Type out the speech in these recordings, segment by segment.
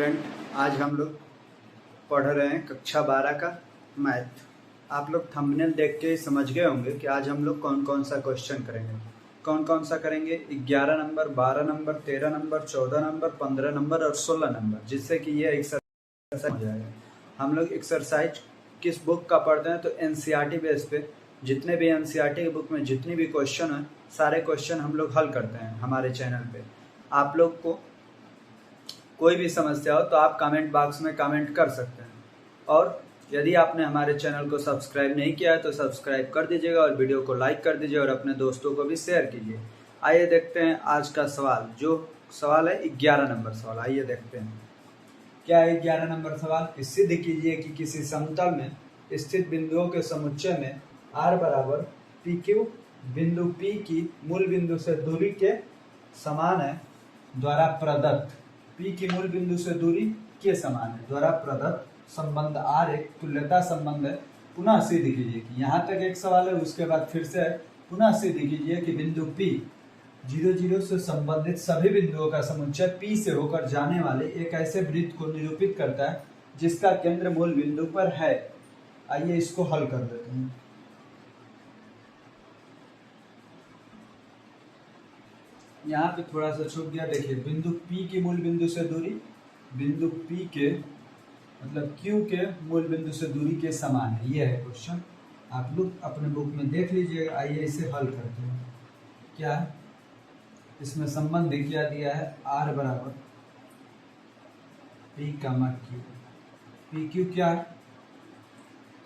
Student, आज हम लोग पढ़ रहे हैं कक्षा 12 का मैथ। आप लोग थंबनेल देख के समझ गए होंगे कि आज हम लोग कौन कौन सा क्वेश्चन करेंगे। कौन कौन सा करेंगे? 11 number, 12 number, 13 number, 14 number, 15 number और 16 नंबर, जिससे कि ये एक्सरसाइज हो जाएगा। हम लोग एक्सरसाइज किस बुक का पढ़ते हैं? तो एनसीईआरटी बेस पे जितने भी एनसीईआरटी की बुक में जितनी भी क्वेश्चन है, सारे क्वेश्चन हम लोग हल करते हैं हमारे चैनल पे। आप लोग को कोई भी समस्या हो तो आप कमेंट बॉक्स में कमेंट कर सकते हैं। और यदि आपने हमारे चैनल को सब्सक्राइब नहीं किया है तो सब्सक्राइब कर दीजिएगा और वीडियो को लाइक कर दीजिए और अपने दोस्तों को भी शेयर कीजिए। आइए देखते हैं आज का सवाल। जो सवाल है 11 नंबर सवाल, आइए देखते हैं क्या है 11 नंबर सवाल। सिद्ध कीजिए कि किसी समतल में स्थित बिंदुओं के समुच्चय में r बराबर पी क्यू बिंदु P की मूल बिंदु से दूरी के समान है द्वारा प्रदत्त P की मूल बिंदु से दूरी के समान है द्वारा प्रदत्त संबंध R एक तुल्यता संबंध है। पुनः सिद्ध कीजिए कि यहाँ तक एक सवाल है, उसके बाद फिर से पुनः सिद्ध कीजिए कि बिंदु P 0,0 से संबंधित सभी बिंदुओं का समुच्चय P से होकर जाने वाले एक ऐसे वृत्त को निरूपित करता है जिसका केंद्र मूल बिंदु पर है। आइए इसको हल कर देते हैं। यहाँ पे थोड़ा सा छूट गया, देखिए बिंदु P की मूल बिंदु से दूरी बिंदु P के मतलब Q के मूल बिंदु से दूरी के समान है। ये है क्वेश्चन, आप लोग अपने बुक में देख लीजिएगा। आइए इसे हल करते हैं। क्या है इसमें संबंध क्या दिया है? R बराबर P कामा Q। पी क्यू क्या है?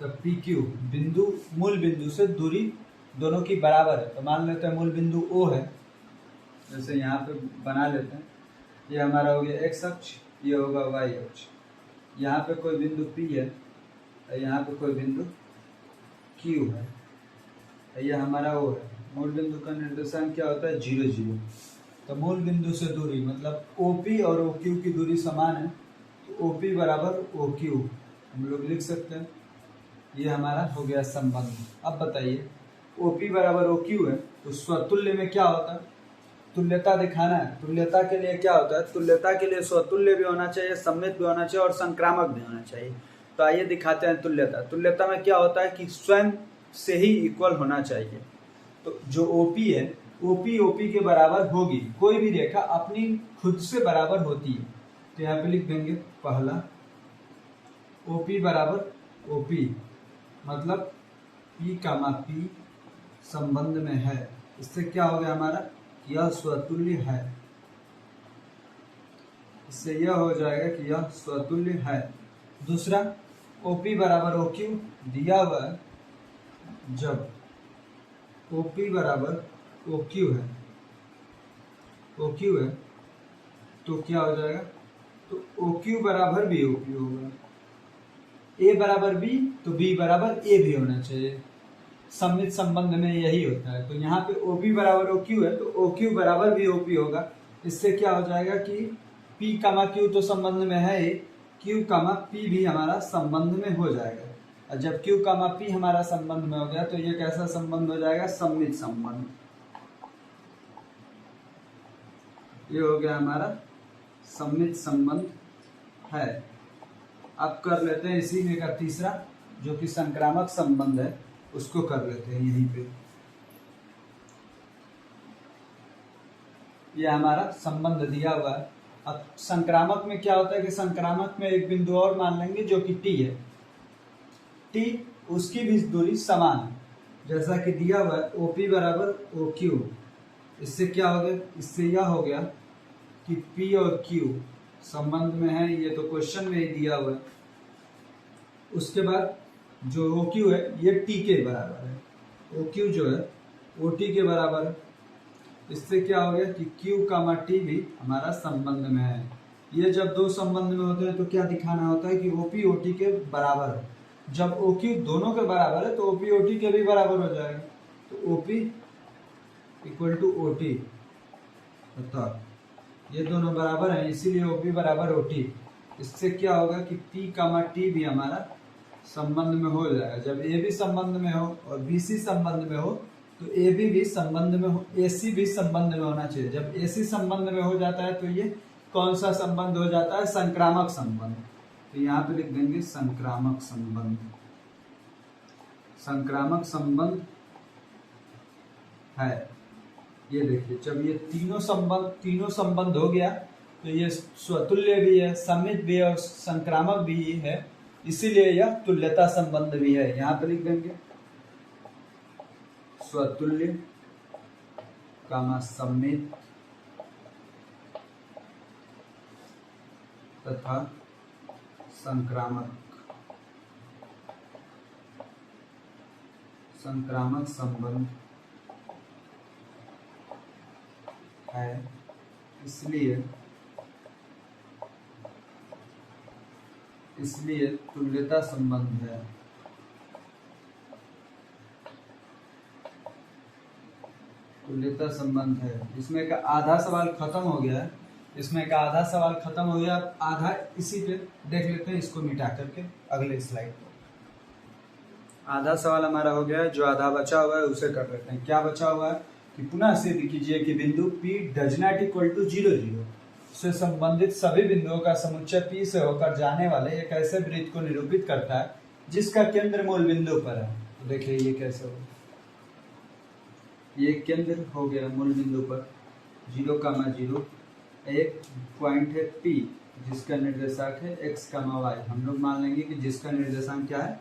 तो पी क्यू बिंदु मूल बिंदु से दूरी दोनों की बराबर है। तो मान लेते हैं मूल बिंदु O है, जैसे यहाँ पे बना लेते हैं। ये हमारा हो गया x अक्ष, ये होगा y अक्ष। यहाँ पे कोई बिंदु P है, यहाँ पे कोई बिंदु Q है, ये हमारा O है। मूल बिंदु का निर्देशांक क्या होता है? 0, 0। तो मूल बिंदु से दूरी मतलब OP और OQ की दूरी समान है, तो OP बराबर OQ हम लोग लिख सकते हैं। ये हमारा हो गया संबंध। अब बताइए OP बराबर OQ है तो स्वतुल्य में क्या होता है? तुल्यता दिखाना है। तुल्यता के लिए क्या होता है? तुल्यता के लिए स्वतुल्य भी होना चाहिए, सममित भी होना चाहिए और संक्रामक भी होना चाहिए। तो आइए दिखाते हैं तुल्यता। तुल्यता में क्या होता है कि स्वयं से ही इक्वल होना चाहिए। तो जो OP है OP के बराबर होगी। कोई भी रेखा अपनी खुद से बराबर होती है। तो यहाँ पे लिख देंगे पहला OP बराबर OP मतलब P कामा P संबंध में है। इससे क्या हो गया हमारा? यह स्वतुल्य है। इससे यह हो जाएगा कि यह स्वतुल्य है। दूसरा OP बराबर OQ दिया हुआ है। जब OP बराबर OQ है तो क्या हो जाएगा? तो OQ बराबर भी OP होगा। A बराबर B तो B बराबर A भी होना चाहिए। सममित संबंध में यही होता है। तो यहाँ पे OP बराबर OQ है तो OQ बराबर भी OP होगा। इससे क्या हो जाएगा कि P कामा Q तो संबंध में है, Q कामा P भी हमारा संबंध में हो जाएगा। और जब Q कामा P हमारा संबंध में हो गया तो ये कैसा संबंध हो जाएगा? सममित संबंध। ये हो गया हमारा सममित संबंध है। अब कर लेते हैं इसी में का तीसरा, जो कि संक्रामक संबंध है, उसको कर लेते हैं यहीं पे। यह हमारा संबंध दिया हुआ है। अब संक्रामक में क्या होता है कि संक्रामक में एक बिंदु और मान लेंगे जो कि T है। T उसकी भी दूरी समान है, जैसा कि दिया हुआ है OP बराबर OQ। इससे क्या हो गया? इससे यह हो गया कि P और Q संबंध में है। ये तो क्वेश्चन में ही दिया हुआ है। उसके बाद जो OQ है ये T के बराबर है। OQ जो है OT के बराबर है। इससे क्या हो गया कि Q कामा T भी हमारा संबंध में है। ये जब दो संबंध में होते हैं तो क्या दिखाना होता है कि OP OT के बराबर है। जब OQ दोनों के बराबर है तो OP OT के भी बराबर हो जाएगा। तो OP इक्वल टू OT, अर्थात ये दोनों बराबर हैं, इसीलिए OP बराबर OT। इससे क्या होगा कि P कामा T भी हमारा संबंध में हो जाएगा। जब A भी संबंध में हो और BC संबंध में हो तो AB भी संबंध में हो, AC भी संबंध में होना चाहिए। जब AC संबंध में हो जाता है तो ये कौन सा संबंध हो जाता है? संक्रामक संबंध। तो यहाँ पे लिख देंगे संक्रामक संबंध। संक्रामक संबंध है। ये देखिए, जब ये तीनों संबंध हो गया तो ये स्वतुल्य भी है, सममित भी है और संक्रामक भी है, इसीलिए यह तुल्यता संबंध भी है। यहाँ पे लिख देंगे स्वतुल्य कामा सममित तथा संक्रामक संबंध है, इसलिए तुल्यता संबंध है। तुल्यता संबंध है। इसमें का आधा सवाल खत्म हो गया है। आधा इसी पे देख लेते हैं, इसको मिटा करके अगले स्लाइड पर। आधा सवाल हमारा हो गया है, जो आधा बचा हुआ है उसे कर लेते हैं। क्या बचा हुआ है कि पुनः सिद्ध कीजिए कि बिंदु P does not equal to 0 0 से संबंधित सभी बिंदुओं का समुच्चय P से होकर जाने वाले एक ऐसे वृत्त को निरूपित करता है जिसका केंद्र मूल बिंदु पर है। तो देखिए ये कैसे होगा। ये केंद्र हो गया मूल बिंदु पर 0,0, एक पॉइंट है P जिसका निर्देशांक है x, y। हम लोग मान लेंगे कि जिसका निर्देशांक क्या है?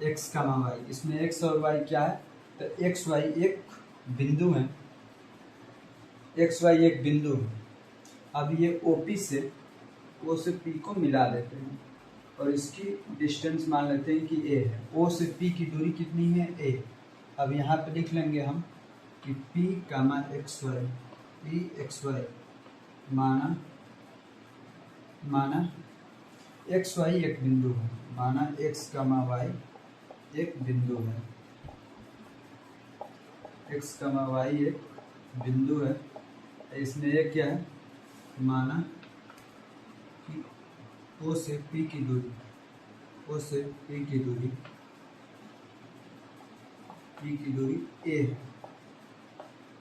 x, y। इसमें x और y क्या है? तो x, y एक बिंदु है, x, y एक बिंदु है। अब ये OP से O से P को मिला लेते हैं और इसकी डिस्टेंस मान लेते हैं कि a है। O से P की दूरी कितनी है? a। अब यहाँ पे लिख लेंगे हम कि P, xy, P xy माना xy एक बिंदु है, माना x, y एक बिंदु है, x, y एक बिंदु है। इसमें एक क्या है? माना कि O से P की दूरी, a है।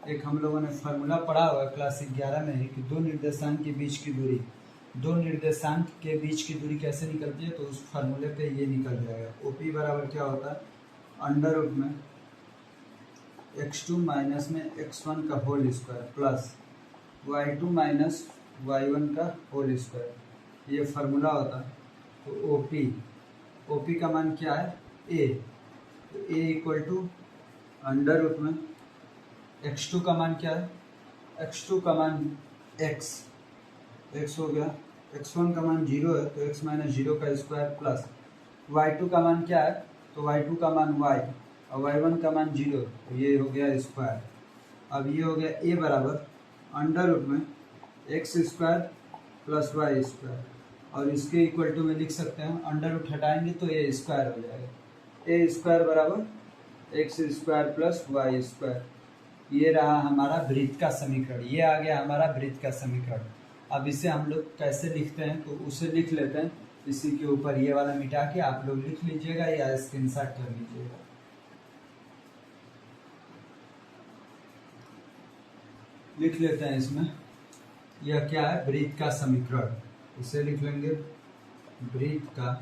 एक हम लोगों ने फार्मूला पढ़ा हुआ क्लास 11 में है कि दो निर्देशांक के बीच की दूरी कैसे निकलती है, तो उस फार्मूले पे ये निकल जाएगा। OP बराबर क्या होता है? अंडर रूट में x2 माइनस में x1 का whole square plus y2 minus y1 का होल स्क्वायर, ये फार्मूला होता है। तो OP का मान क्या है? a। तो a equal to under root में x2 का मान क्या है? x2 का मान x हो गया, x1 का मान 0 है तो x माइनस 0 का स्क्वायर प्लस y2 का मान क्या है? तो y2 का मान y और y1 का मान 0, तो ये हो गया स्क्वायर। अब ये हो गया a बराबर अंडर रूट में x square plus y square, और इसके इक्वल टू में लिख सकते हैं, अंडर रूट हटाएंगे तो a स्क्वायर हो जाएगा। a स्क्वायर बराबर x square plus y square. ये रहा हमारा वृत्त का समीकरण, ये आ गया हमारा वृत्त का समीकरण। अब इसे हम लोग कैसे लिखते हैं, तो उसे लिख लेते हैं। इसी के ऊपर ये वाला मिटा के आप लोग लिख लीजिएगा या स्क्रीनशॉट कर लीजिएगा। लिख लेते हैं इसमें, यह क्या है? वृत्त का समीकरण। इसे लिख लेंगे वृत्त का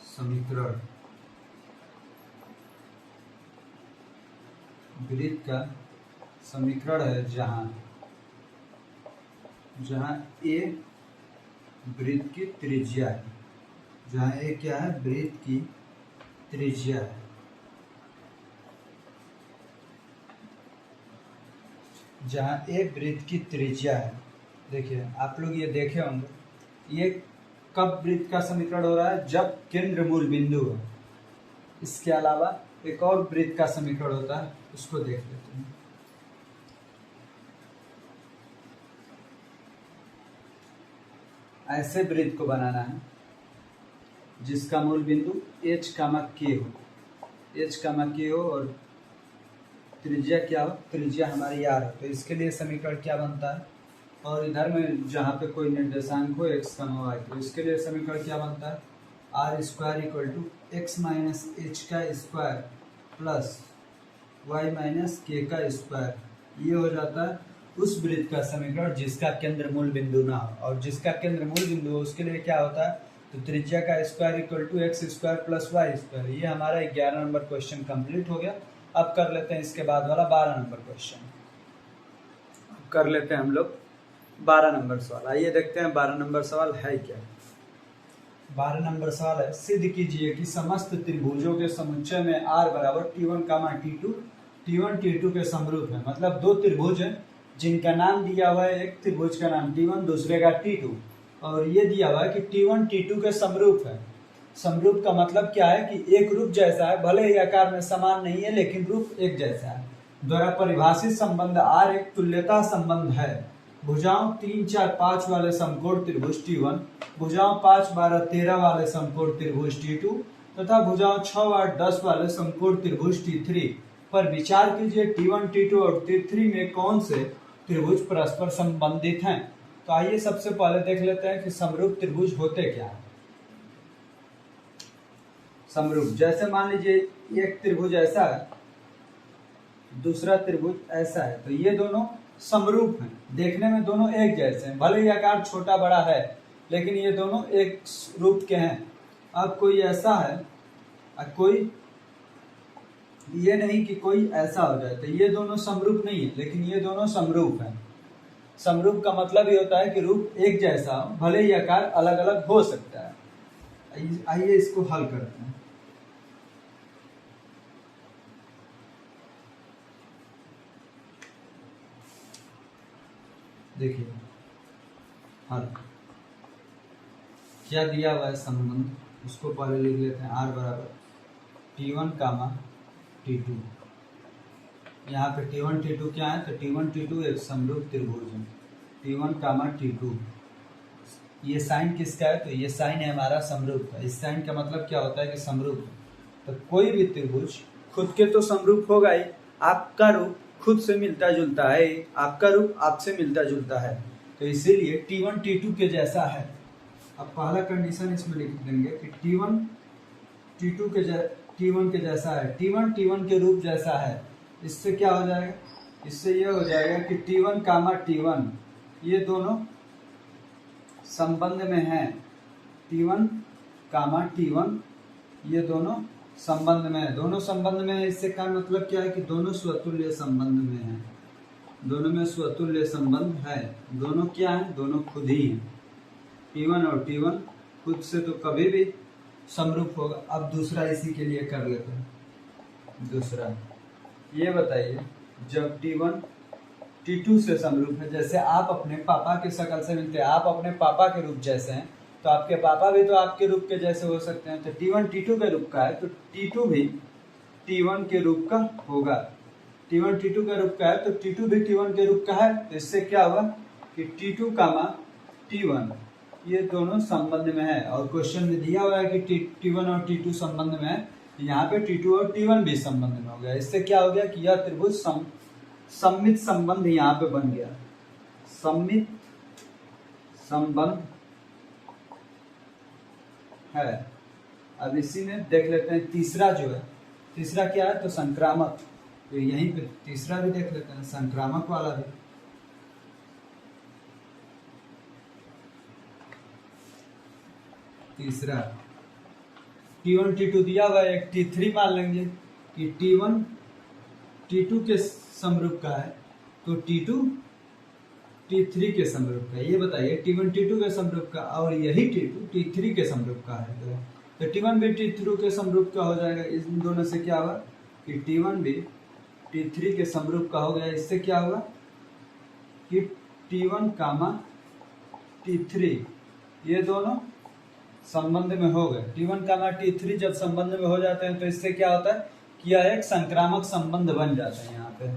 समीकरण। वृत्त का समीकरण है जहाँ a वृत्त की त्रिज्या है, जहाँ a क्या है? वृत्त की त्रिज्या है। जहाँ a वृत्त की त्रिज्या है। देखिए आप लोग ये देखे होंगे, ये कब वृत्त का समीकरण हो रहा है? जब केंद्र मूल बिंदु हो। इसके अलावा एक और वृत्त का समीकरण होता है, उसको देख लेते हैं। ऐसे वृत्त को बनाना है जिसका मूल बिंदु h, k हो और त्रिज्या क्या हो? त्रिज्या हमारी r हो। तो इसके लिए समीकरण क्या बनता है? और इधर में जहाँ पे कोई निर्देशांक हो x, y, तो इसके लिए समीकरण क्या बनता है? r square equal to x minus h का square plus y minus k का स्क्वायर। ये हो जाता है उस वृत्त का समीकरण जिसका केंद्र मूल बिंदु ना हो, और जिसका केंद्र मूल बिंदु हो उसके लिए क्या होता है, तो त्रिज्या का square equal to x square plus y square. ये हमारा 11 नंबर क्वेश्चन कंप्लीट हो गया। अब कर लेते हैं इसके बाद वाला 12 नंबर क्वेश्चन। कर लेते हैं हम लोग 12 नंबर सवाल। आइए देखते हैं 12 नंबर सवाल है क्या। 12 नंबर सवाल है, सिद्ध कीजिए कि समस्त त्रिभुजों के समुच्चय में r बराबर t1, t2, t1 t2 के समरूप है। मतलब दो त्रिभुज हैं जिनका नाम दिया हुआ है, एक त्रिभुज का नाम t1, दूसरे का t2, और ये दिया हुआ है कि t1 t2 के समरूप है। समरूप का मतलब क्या है कि एक रूप जैसा है, भले ही आकार में समान नहीं है लेकिन रूप एक जैसा है। द्वारा परिभाषित संबंध r एक तुल्यता संबंध है। भुजाओं 3, 4, 5 वाले समकोण त्रिभुज t1, भुजाओं 5, 12, 13 वाले समकोण त्रिभुज t2 तथा भुजाओं 6, 8, 10 वाले समकोण त्रिभुज t3 पर विचार कीजिए। t1, t2 और t3 में कौन से त्रिभुज परस्पर संबंधित हैं। तो आइए सबसे पहले देख लेते हैं कि समरूप त्रिभुज होते क्या है। समरूप, जैसे मान लीजिए एक त्रिभुज ऐसा है, दूसरा त्रिभुज ऐसा है, तो ये दोनों समरूप हैं। देखने में दोनों एक जैसे हैं, भले ही आकार छोटा बड़ा है लेकिन ये दोनों एक रूप के हैं। अब कोई ऐसा है, कोई ये नहीं कि कोई ऐसा हो जाए, तो ये दोनों समरूप नहीं है लेकिन ये दोनों समरूप हैं। समरूप का मतलब ये होता है कि रूप एक जैसा हो, भले ही आकार अलग अलग हो सकता है। आइए इसको हल करते हैं। देखिए हल क्या दिया हुआ है संबंध, उसको पहले लिख लेते हैं। r बराबर t1, t2। यहाँ पे t1 t2 क्या है, तो t1 t2 एक समरूप त्रिभुज है। t1, t2, ये साइन किसका है, तो ये साइन है हमारा समरूप का। इस साइन का मतलब क्या होता है कि समरूप। तो कोई भी त्रिभुज खुद के तो समरूप होगा ही, आपका रूप खुद से मिलता जुलता है, आपका रूप आपसे मिलता जुलता है, तो इसीलिए t1 t2 के जैसा है। अब पहला कंडीशन इसमें लिख देंगे कि t1 t2 t1 के जैसा है, t1 t1 के रूप जैसा है। इससे क्या हो जाएगा, इससे यह हो जाएगा कि t1, t1 ये दोनों संबंध में हैं। t1, t1 ये दोनों संबंध में है। दोनों संबंध में है, इससे का मतलब क्या है कि दोनों स्वतुल्य संबंध में है। दोनों में स्वतुल्य संबंध है। दोनों क्या है, दोनों खुद ही हैं। t1 और t1 खुद से तो कभी भी समरूप होगा। अब दूसरा इसी के लिए कर लेते हैं। दूसरा ये बताइए, जब t1 t2 से समरूप है, जैसे आप अपने पापा के शक्ल से मिलते हैं, आप अपने पापा के रूप जैसे हैं, तो आपके पापा भी तो आपके रूप के जैसे हो सकते हैं। तो t1 t2 के रूप का है, तो t2 भी t1 के रूप का होगा। t1 t2 के रूप का है, तो t2 भी t1 के रूप का है। तो इससे क्या हुआ कि t2, t1 ये दोनों संबंध में है। और क्वेश्चन में दिया हुआ है कि t1 और t2 संबंध में है, यहाँ पे t2 और t1 भी संबंध में हो गया। इससे क्या हो गया कि यह त्रिभुज सममित संबंध यहाँ पे बन गया। सममित संबंध है। अब इसी में देख लेते हैं तीसरा जो है, तीसरा क्या है, तो संक्रामक। तो यहीं पे तीसरा भी देख लेते हैं, संक्रामक वाला भी। तीसरा t1 t2 दिया हुआ है, एक t3 मान लेंगे कि t1 t2 के समरूप का है, तो t2 t3 के समरूप का। ये बताइए t1 t2 के समरूप का, और यही t2 t3 के समरूप का है, तो t1 भी t3 के समरूप का हो जाएगा। इन दोनों से क्या हुआ कि t1 भी t3 के समरूप का हो गया। इससे क्या हुआ कि t1, t3 ये दोनों संबंध में हो गए। t1, t3 जब संबंध में हो जाते हैं तो इससे क्या होता है कि यह एक संक्रामक संबंध बन जाता है। यहाँ पे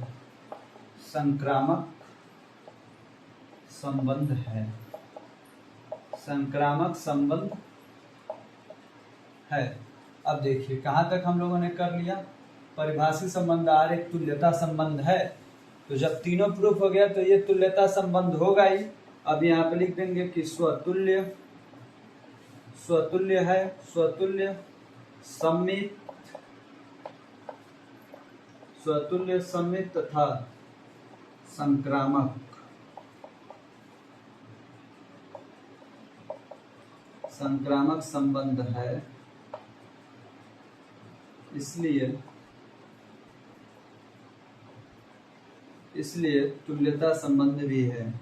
संक्रामक संबंध है, संक्रामक संबंध है। अब देखिए कहाँ तक हम लोगों ने कर लिया। परिभाषित संबंध r एक तुल्यता संबंध है, तो जब तीनों प्रूफ हो गया तो ये तुल्यता संबंध होगा ही। अब यहाँ पे लिख देंगे कि स्वतुल्य, स्वतुल्य है, स्वतुल्य सम्मित, स्वतुल्य सम्मित तथा संक्रामक संबंध है, इसलिए तुल्यता संबंध भी है,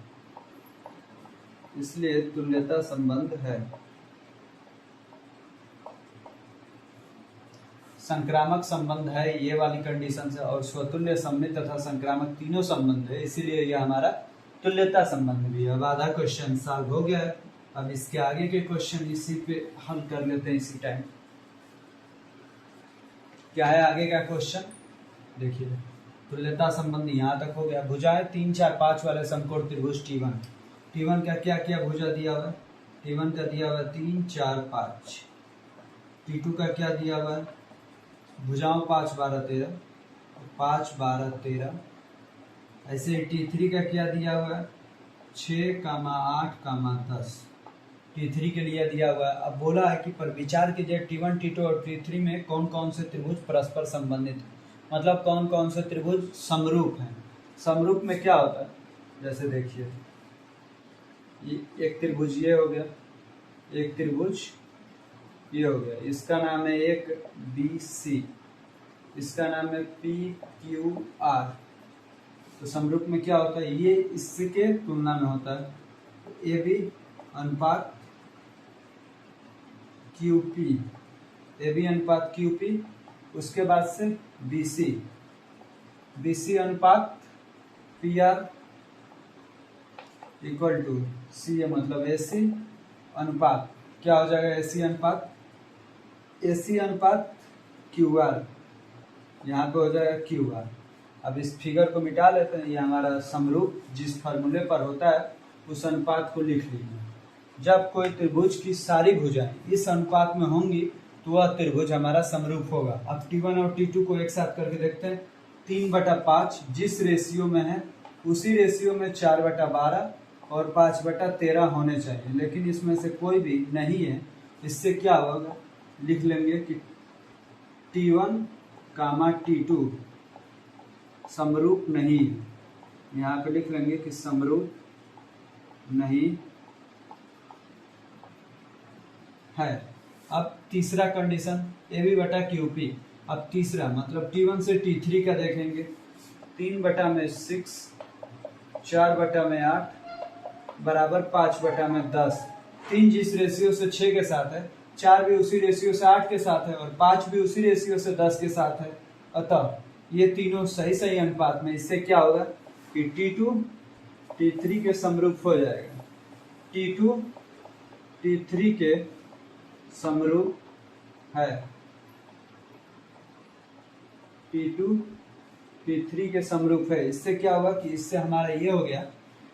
संक्रामक संबंध है ये वाली कंडीशन से, और स्वतुल्य सममित तथा संक्रामक तीनों संबंध है, इसीलिए यह हमारा तुल्यता संबंध भी है। अब आधा क्वेश्चन सॉल्व हो गया है। अब इसके आगे के क्वेश्चन इसी पे हल कर लेते हैं इसी टाइम। क्या है आगे का क्वेश्चन, देखिए तुल्यता संबंध यहाँ तक हो गया। भुजाएं 3, 4, 5 वाले समकोण त्रिभुज T1 का क्या क्या भुजा दिया हुआ है, T1 का दिया हुआ 3, 4, 5। T2 का क्या दिया हुआ है, भुजाओं 5, 12, 13, 5, 12, 13। ऐसे T3 का क्या दिया हुआ है, 6, 8, 10। T3 के लिए दिया हुआ है। अब बोला है कि पर विचार कीजिए T1, T2 और T3 में कौन कौन से त्रिभुज परस्पर संबंधित हैं, मतलब कौन कौन से त्रिभुज समरूप हैं। समरूप में क्या होता है, जैसे देखिए एक त्रिभुज ये हो गया, एक त्रिभुज ये हो गया, इसका नाम है एक BC, इसका नाम है PQR। तो समरूप में क्या होता है, ये इसके तुलना में होता है AB अनुपात QP, AB अनुपात QP। उसके बाद से BC अनुपात PR इक्वल टू CA, मतलब AC अनुपात क्या हो जाएगा, AC अनुपात QR, यहाँ पे हो जाएगा QR। अब इस फिगर को मिटा लेते हैं, ये हमारा समरूप जिस फार्मूले पर होता है उस अनुपात को लिख लीजिए। जब कोई त्रिभुज की सारी भुजाएं इस अनुपात में होंगी तो वह त्रिभुज हमारा समरूप होगा। अब T1 और T2 को एक साथ करके देखते हैं। 3/5 जिस रेशियो में है उसी रेशियो में 4/12 और 5/13 होने चाहिए, लेकिन इसमें से कोई भी नहीं है। इससे क्या होगा, लिख लेंगे कि T1, T2 समरूप नहीं, यहाँ पे लिख लेंगे कि समरूप नहीं है। अब तीसरा कंडीशन AB/QP। अब तीसरा मतलब T1 से T3 का देखेंगे, 3/6, 4/8 बराबर 5/10। 3 जिस रेशियो से 6 के साथ है, 4 भी उसी रेशियो से 8 के साथ है और 5 भी उसी रेशियो से 10 के साथ है। अतः ये तीनों सही अनुपात में, इससे क्या होगा कि T2 T3 के समरूप हो जाएगा, T2 T3 के समरूप है, T2 T3 के समरूप है। इससे क्या होगा कि इससे हमारा ये हो गया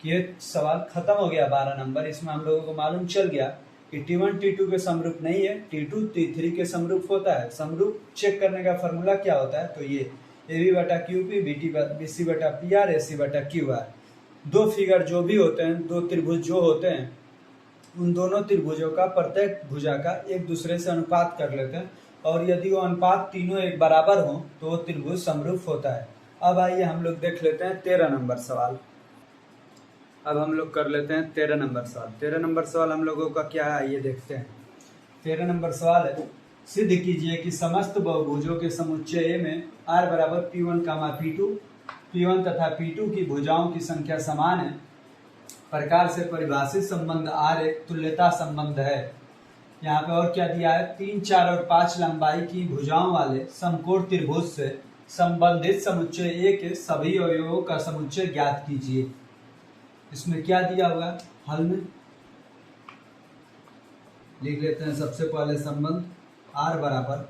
कि ये सवाल खत्म हो गया 12 नंबर। इसमें हम लोगों को मालूम चल गया कि T1 T2 के समरूप नहीं है, T2 T3 के समरूप होता है। समरूप चेक करने का फॉर्मूला क्या होता है, तो ये AB/QP, BC/PR, AC/QR। दो फिगर जो भी होते हैं, दो त्रिभुज जो होते हैं, उन दोनों त्रिभुजों का प्रत्येक भुजा का एक दूसरे से अनुपात कर लेते हैं, और यदि वो अनुपात तीनों एक बराबर हो तो वो त्रिभुज समरूप होता है। अब आइए हम लोग देख लेते हैं 13 नंबर सवाल। अब हम लोग कर लेते हैं 13 नंबर सवाल। 13 नंबर सवाल हम लोगों का क्या है, आइए देखते हैं। 13 नंबर सवाल है, सिद्ध कीजिए कि समस्त बहुभुजों के समुच्चय में R बराबर P1, P2, P1 तथा P2 की भुजाओं की संख्या समान है प्रकार से परिभाषित संबंध R एक तुल्यता संबंध है। यहाँ पे और क्या दिया है, 3, 4 और 5 लंबाई की भुजाओं वाले समकोण त्रिभुज से संबंधित समुच्चय A के सभी अवयवों का समुच्चय ज्ञात कीजिए। इसमें क्या दिया हुआ है, हल में लिख लेते हैं। सबसे पहले संबंध R बराबर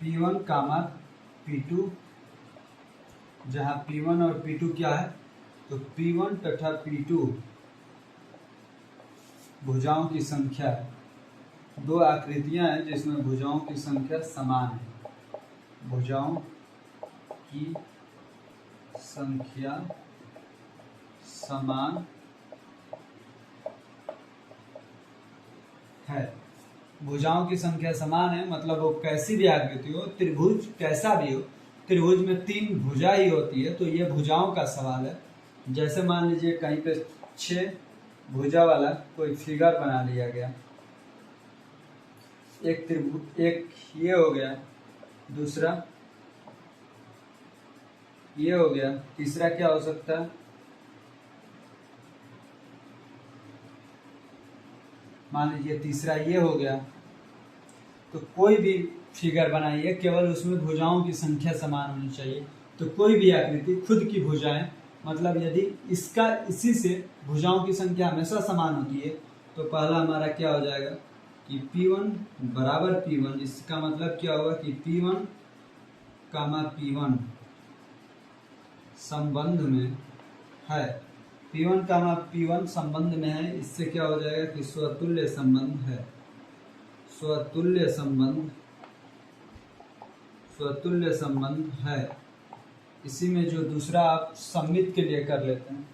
P1, P2, जहाँ P1 और P2 क्या है, तो P1 तथा P2 भुजाओं की संख्या है। दो आकृतियां हैं जिसमें भुजाओं की संख्या समान है, भुजाओं की संख्या समान है। भुजाओं की संख्या समान है मतलब वो कैसी भी आकृति हो, त्रिभुज कैसा भी हो, त्रिभुज में 3 भुजा ही होती है, तो ये भुजाओं का सवाल है। जैसे मान लीजिए कहीं पे 6 भुजा वाला कोई फिगर बना लिया गया, एक त्रिभुज, एक ये हो गया, दूसरा ये हो गया, तीसरा क्या हो सकता है, मान लीजिए तीसरा ये हो गया। तो कोई भी फिगर बनाइए, केवल उसमें भुजाओं की संख्या समान होनी चाहिए। तो कोई भी आकृति खुद की भुजाएं, मतलब यदि इसका इसी से भुजाओं की संख्या हमेशा समान होती है, तो पहला हमारा क्या हो जाएगा कि P1 बराबर P1। इसका मतलब क्या होगा कि P1 कामा P1 संबंध में है, P1 कामा P1 संबंध में है। इससे क्या हो जाएगा कि स्वतुल्य संबंध है, स्वतुल्य संबंध है। इसी में जो दूसरा आप सममित के लिए कर लेते हैं,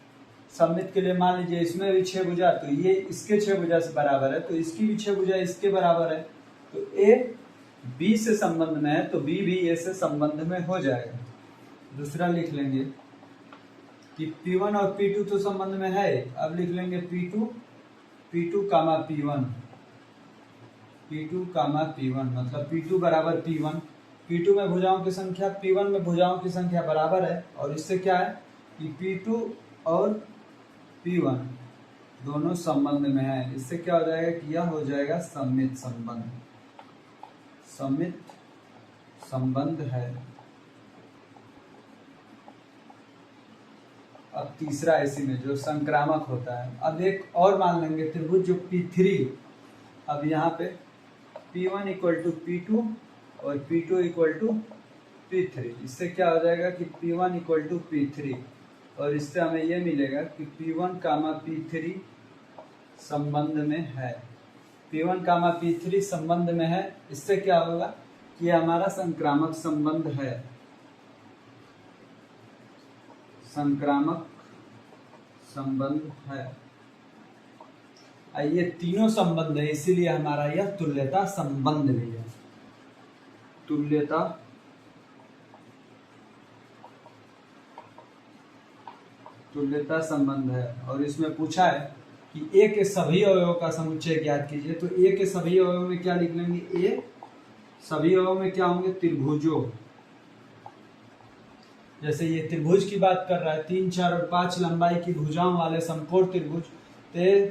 सममित के लिए मान लीजिए इसमें भी 6 भुजा, तो ये इसके 6 भुजा से बराबर है, तो इसकी भी 6 भुजा इसके बराबर है। तो A B से संबंध में है, तो B भी A से संबंध में हो जाएगा। दूसरा लिख लेंगे कि P1 और P2 तो संबंध में है। अब लिख लेंगे P2 कामा P1, P2 कामा P1 मतलब P2 बराबर P1। P2 में भुजाओं की संख्या P1 में भुजाओं की संख्या बराबर है, और इससे क्या है कि P2 और P1 दोनों संबंध में है। इससे क्या हो जाएगा कि यह हो जाएगा सममित संबंध, सममित संबंध है। अब तीसरा इसी में जो संक्रामक होता है। अब एक और मान लेंगे त्रिभुज जो P3, अब यहाँ पे P1 इक्वल टू P2 और P2 इक्वल टू P3। इससे क्या हो जाएगा कि P1 इक्वल टू P3, और इससे हमें यह मिलेगा कि P1 कामा P3 संबंध में है, P1 कामा P3 संबंध में है। इससे क्या होगा कि हमारा संक्रामक संबंध है, संक्रामक संबंध है। ये तीनों संबंध है, इसीलिए हमारा यह तुल्यता संबंध भी है, तुल्यता संबंध है। और इसमें पूछा है कि A के सभी अवयवों का समुच्चय ज्ञात कीजिए, तो A के सभी अवयवों में क्या लिख लेंगे, A सभी अवयवों में क्या होंगे, त्रिभुजों। जैसे ये त्रिभुज की बात कर रहा है, 3, 4 और 5 लंबाई की भुजाओं वाले समकोण त्रिभुज, तो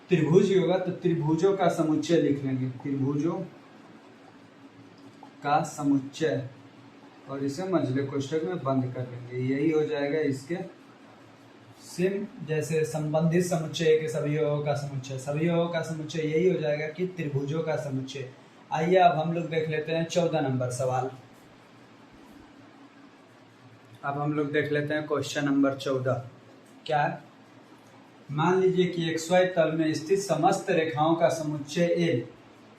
त्रिभुज ही होगा। तो त्रिभुजों का समुच्चय लिख लेंगे, त्रिभुजों का समुच्चय, और इसे मझले कोष्ठक में बंद कर लेंगे। यही हो जाएगा इसके सिम, जैसे संबंधित समुच्चय के सभी अवयवों का समुच्चय, सभी अवयवों का समुच्चय यही हो जाएगा कि त्रिभुजों का समुच्चय। आइए अब हम लोग देख लेते हैं 14 नंबर सवाल। अब हम लोग देख लेते हैं क्वेश्चन नंबर 14। क्या है, मान लीजिए कि XY तल में स्थित समस्त रेखाओं का समुच्चय L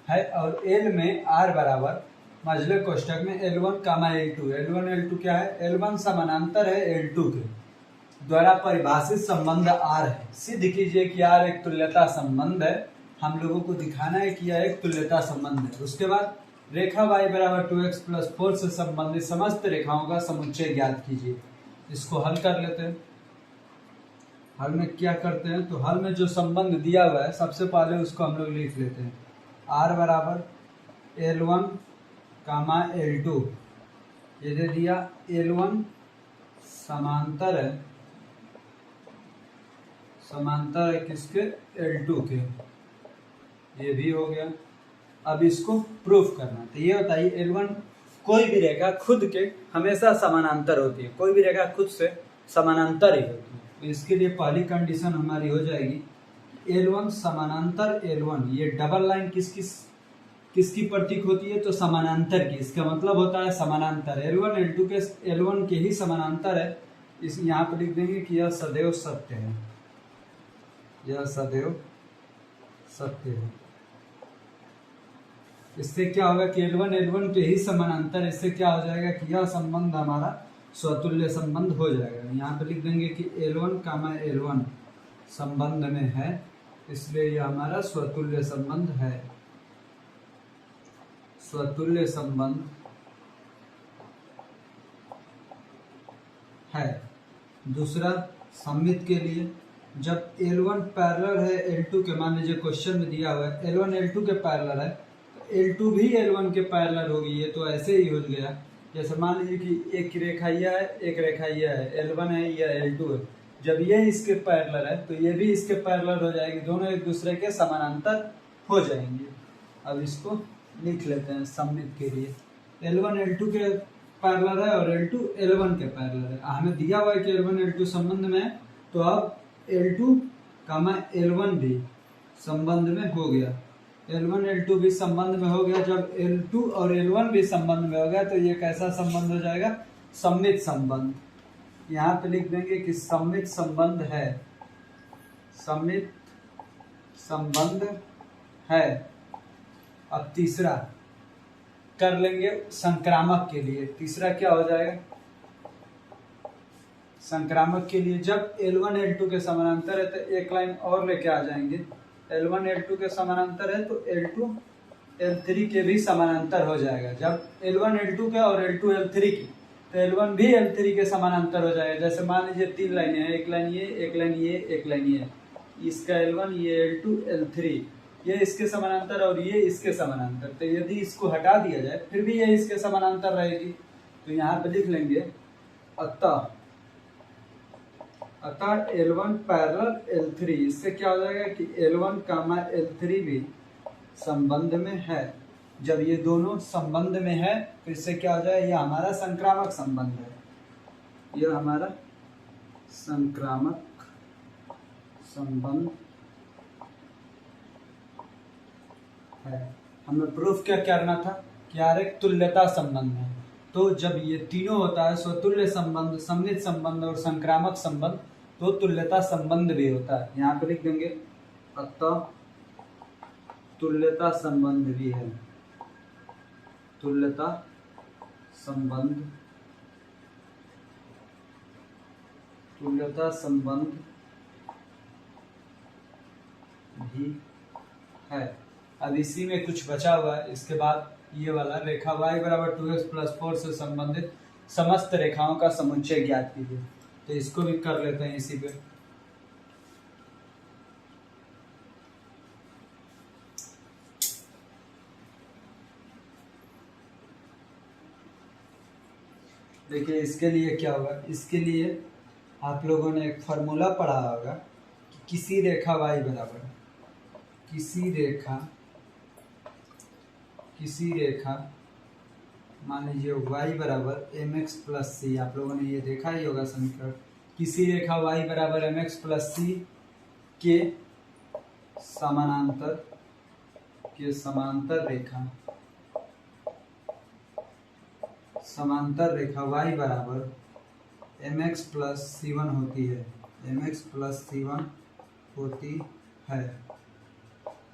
है, और L में R बराबर मझले कोष्ठक में L1 कामा L2। L1 L2 क्या है, L1 समानांतर है L2 के द्वारा परिभाषित संबंध R है। सिद्ध कीजिए कि R एक तुल्यता संबंध है। हम लोगों को दिखाना है कि यह एक तुल्यता संबंध है। उसके बाद रेखा y बराबर 2x + 4 से संबंधित समस्त रेखाओं का समुच्चय ज्ञात कीजिए। इसको हल कर लेते हैं। हल में क्या करते हैं, तो हल में जो संबंध दिया हुआ है सबसे पहले उसको हम लोग लिख लेते हैं। R बराबर L1 कामा L2, ये दे दिया। L1 समांतर है किसके, L2 के, ये भी हो गया। अब इसको प्रूफ करना, तो ये बताइए L1 कोई भी रेखा खुद के हमेशा समानांतर होती है, कोई भी रेखा खुद से समानांतर ही होती है। तो इसके लिए पहली कंडीशन हमारी हो जाएगी L1 समानांतर L1। ये डबल लाइन किसकी प्रतीक होती है, तो समानांतर की। इसका मतलब होता है समानांतर, L1 L2 के L1 के ही समानांतर है। इस यहाँ पर लिख देंगे कि यह सदैव सत्य है, यह सदैव सत्य है। इससे क्या होगा कि L1 L1 के ही समानांतर, इससे क्या हो जाएगा कि यह संबंध हमारा स्वतुल्य संबंध हो जाएगा। यहाँ पे लिख देंगे कि L1 कामा L1 संबंध में है, इसलिए यह हमारा स्वतुल्य संबंध है। स्वतुल्य संबंध है। दूसरा सममित के लिए जब L1 पैरेलल है L2 के, मान लीजिए क्वेश्चन में दिया हुआ है L1 L2 के पैरेलल है, तो L2 भी L1 के पैरेलल होगी। ये तो ऐसे ही हो गया, जैसे मान लीजिए कि एक रेखा यह है, एक रेखा यह है, L1 है, यह L2 है। जब ये इसके पैरेलल है तो ये भी इसके पैरेलल हो जाएगी, दोनों एक दूसरे के समानांतर हो जाएंगे। अब इसको लिख लेते हैं सममित के लिए, L1 L2 के पैरेलल है और L2 L1 के पैरेलल है। हमें दिया हुआ है कि L1 L2 संबंध में है, तो अब L2, L1 भी संबंध में हो गया। L1 L2 भी संबंध में हो गया। जब L2 और L1 भी संबंध में हो गया तो ये कैसा संबंध हो जाएगा? सममित संबंध। यहाँ पे लिख देंगे कि सममित संबंध है, सममित संबंध है। अब तीसरा कर लेंगे संक्रामक के लिए। तीसरा क्या हो जाएगा? संक्रामक के लिए जब L1 L2 के समानांतर है तो एक लाइन और लेके आ जाएंगे। L1 L2 के समानांतर है तो L2 L3 के भी समानांतर हो जाएगा। जब L1 L2 के और L2 L3 की, तो L1 भी L3 के समानांतर हो जाएगा। जैसे मान लीजिए 3 लाइनें हैं, एक लाइन ये, एक लाइन ये, एक लाइन ये, इसका L1, ये L2 L3, ये इसके समानांतर और ये इसके समानांतर। तो यदि इसको हटा दिया जाए फिर भी ये इसके समानांतर रहेगी। तो यहाँ पे लिख लेंगे अतः L1 पैरेलल L3। इससे क्या हो जाएगा कि L1, L3 भी संबंध में है। जब ये दोनों संबंध में है तो इससे क्या हो जाएगा? ये हमारा संक्रामक संबंध है, ये हमारा संक्रामक संबंध है। हमें प्रूफ क्या करना था कि यार एक तुल्यता संबंध है। तो जब ये तीनों होता है, स्वतुल्य संबंध, सममित संबंध और संक्रामक संबंध, तो तुल्यता संबंध भी होता है। यहाँ पे लिख देंगे अतः तुल्यता संबंध भी है, तुल्यता संबंध, तुल्यता संबंध भी है। अब इसी में कुछ बचा हुआ है। इसके बाद ये वाला रेखा y बराबर 2x+4 से संबंधित समस्त रेखाओं का समुच्चय ज्ञात कीजिए। तो इसको भी कर लेते हैं इसी पे। देखिए इसके लिए क्या होगा, इसके लिए आप लोगों ने एक फॉर्मूला पढ़ा होगा कि किसी रेखा y बराबर, किसी रेखा मान लीजिए y बराबर mx+c, आप लोगों ने ये देखा ही होगा समीकरण। किसी रेखा y बराबर mx+c के समांतर रेखा y बराबर mx+c1 होती है, mx+c1 होती है।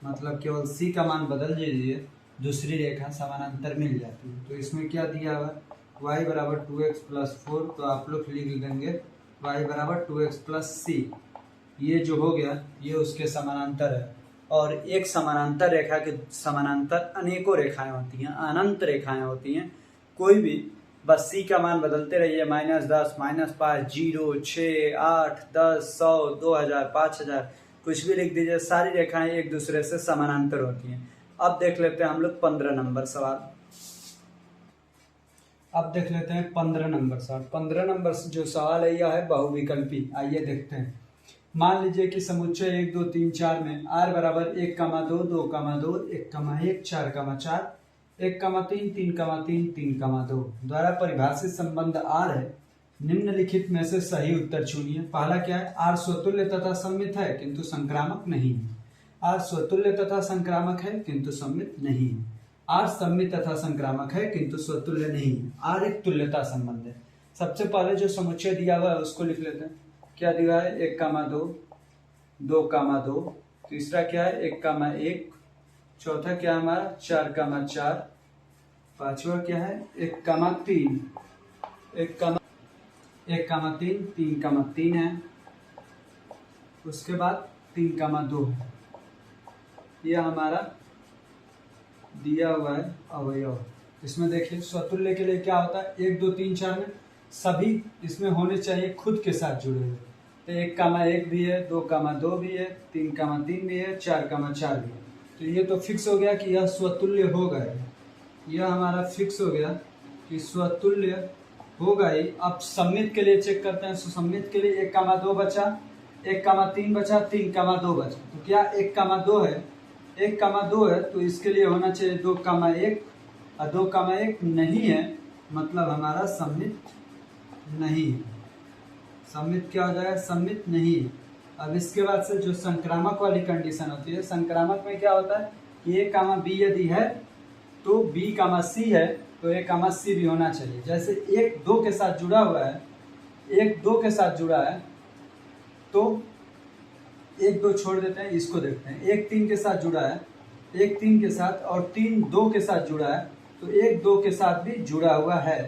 मतलब केवल c का मान बदल दीजिए, दूसरी रेखा समानांतर मिल जाती है। तो इसमें क्या दिया हुआ, y बराबर 2x+4, तो आप लोग लिख देंगे y बराबर 2x+c। ये जो हो गया ये उसके समानांतर है। और एक समानांतर रेखा के समानांतर अनेकों रेखाएं होती हैं, अनंत रेखाएं होती हैं। कोई भी बस c का मान बदलते रहिए, -10, -5, 0, 6, 8, 10, 100, 2000, 5000, कुछ भी लिख दीजिए। सारी रेखाएं एक दूसरे से समानांतर होती हैं। अब देख लेते हैं हम लोग 15 नंबर सवाल। अब देख लेते हैं 15 नंबर सवाल। 15 नंबर जो सवाल है यह है बहुविकल्पी। आइए देखते हैं। मान लीजिए कि समुच्चय 1, 2, 3, 4 में r बराबर 1, 2, 2, 2, 1, 1, 4, 4, 1, 3, 3, 3, 3, 2 द्वारा परिभाषित संबंध r है। निम्नलिखित में से सही उत्तर चुनिए। पहला क्या है? r स्वतुल्य तथा सममित है किंतु संक्रामक नहीं है। r स्वतुल्य तथा संक्रामक है किंतु सममित नहीं है। r सममित तथा संक्रामक है किंतु स्वतुल्य नहीं है। r एक तुल्यता संबंध है। सबसे पहले जो समुच्चय दिया हुआ है उसको लिख लेते हैं। क्या दिया है? 1, 2, 2, 2। तीसरा क्या है? 1, 1। चौथा क्या हमारा? 4, 4। पांचवा क्या है? 1, 3। 1, 3, 3, 3 है। उसके बाद 3, 2 है। यह हमारा दिया हुआ है अवयव। इसमें देखिए स्वतुल्य के लिए क्या होता है? 1, 2, 3, 4 में सभी इसमें होने चाहिए खुद के साथ जुड़े हुए। तो 1,1 भी है, 2,2 भी है, 3,3 भी है, 4,4 भी है। तो ये तो फिक्स हो गया कि यह स्वतुल्य होगा। यह हमारा फिक्स हो गया कि स्वतुल्य होगा ही। अब सम्मित के लिए चेक करते हैं। सम्मित के लिए 1,2 बचा, 1,3 बचा, 3,2 बचा। तो क्या 1,2 है? 1,2 है तो इसके लिए होना चाहिए 2,1 और 2,1 नहीं है, मतलब हमारा सम्मित नहीं है। सम्मित क्या हो जाएगा? सम्मित नहीं है। अब इसके बाद से जो संक्रामक वाली कंडीशन होती है, संक्रामक में क्या होता है कि A, B यदि है तो B, C है तो A, C भी होना चाहिए। जैसे 1, 2 के साथ जुड़ा हुआ है, 1, 2 के साथ जुड़ा है तो 1, 2 छोड़ देते हैं, इसको देखते हैं। 1, 3 के साथ जुड़ा है, 1, 3 के साथ, और 3, 2 के साथ जुड़ा है तो 1, 2 के साथ भी जुड़ा हुआ है।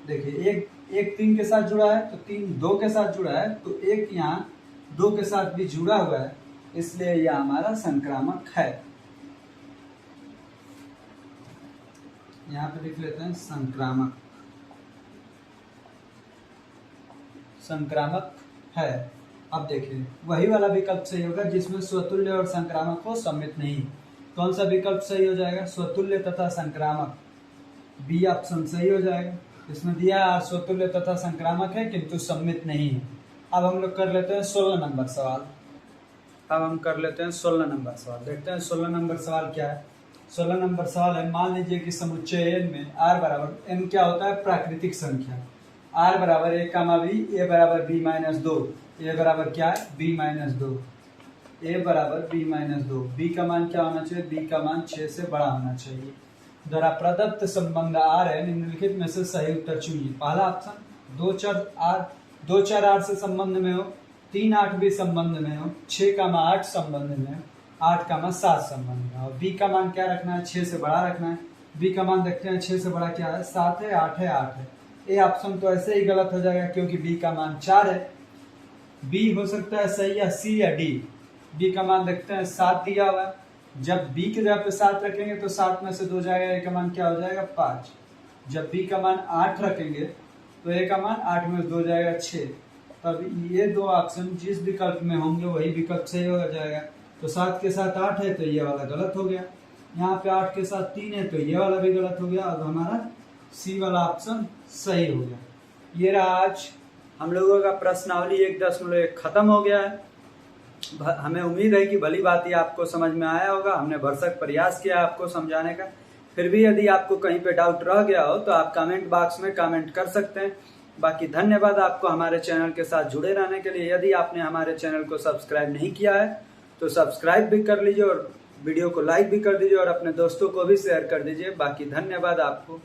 देखिए 1, 3 के साथ जुड़ा है तो 3, 2 के साथ जुड़ा है तो 1 यहाँ 2 के साथ भी जुड़ा हुआ है, इसलिए यह हमारा संक्रामक है। यहाँ पे लिख लेते हैं संक्रामक। संक्रामक है। अब देखिए वही वाला विकल्प सही होगा जिसमें स्वतुल्य और संक्रामक हो, सम्मित नहीं। कौन सा विकल्प सही हो जाएगा? स्वतुल्य तथा संक्रामक। बी ऑप्शन सही हो जाएगा। इसमें दिया स्वतुल्य तथा संक्रामक है किंतु सम्मित नहीं है। अब हम लोग कर लेते हैं 16 नंबर सवाल। अब हम कर लेते हैं 16 नंबर सवाल। देखते हैं 16 नंबर सवाल क्या है। 16 नंबर सवाल है, मान लीजिए कि समुच्चय n में r बराबर, n क्या होता है? प्राकृतिक संख्या। r बराबर a, b, a बराबर b-2, a बराबर क्या है? b-2, a बराबर b-2। b का मान क्या होना चाहिए? b का मान 6 से बड़ा होना चाहिए। द्वारा प्रदत्त संबंध r है, निम्नलिखित में से सही उत्तर चुनिए। पहला ऑप्शन 2 चर r से संबंध में हो, 3, 8 भी संबंध में हो, 6, 8 संबंध में हो, 8, 7 संबंध में। और b का मान क्या रखना है? 6 से बड़ा रखना है। b का मान देखते हैं 6 से बड़ा क्या है? 7 है, 8 है, 8 है। ए ऑप्शन तो ऐसे ही गलत हो जाएगा क्योंकि b का मान 4 है। b हो सकता है सही या c या d। b का मान देखते हैं 7 दिया हुआ है। जब b की जगह पे 7 रखेंगे तो 7 में से 2 जाएगा, a का मान क्या हो जाएगा? 5। जब b का मान 8 रखेंगे तो a का मान 8 में से 2 जाएगा 6। तब ये दो ऑप्शन जिस विकल्प में होंगे वही विकल्प सही हो जाएगा। तो 7 के साथ 8 है तो ये वाला गलत हो गया। यहाँ पे 8 के साथ 3 है तो ये वाला भी गलत हो गया। अब हमारा सी वाला ऑप्शन सही हो गया। ये रहा आज हम लोगों का प्रश्नावली 1.1 खत्म हो गया है। हमें उम्मीद है कि भली बात ही आपको समझ में आया होगा। हमने भरसक प्रयास किया आपको समझाने का। फिर भी यदि आपको कहीं पे डाउट रह गया हो तो आप कमेंट बॉक्स में कमेंट कर सकते हैं। बाकी धन्यवाद आपको हमारे चैनल के साथ जुड़े रहने के लिए। यदि आपने हमारे चैनल को सब्सक्राइब नहीं किया है तो सब्सक्राइब भी कर लीजिए और वीडियो को लाइक भी कर दीजिए और अपने दोस्तों को भी शेयर कर दीजिए। बाकी धन्यवाद आपको।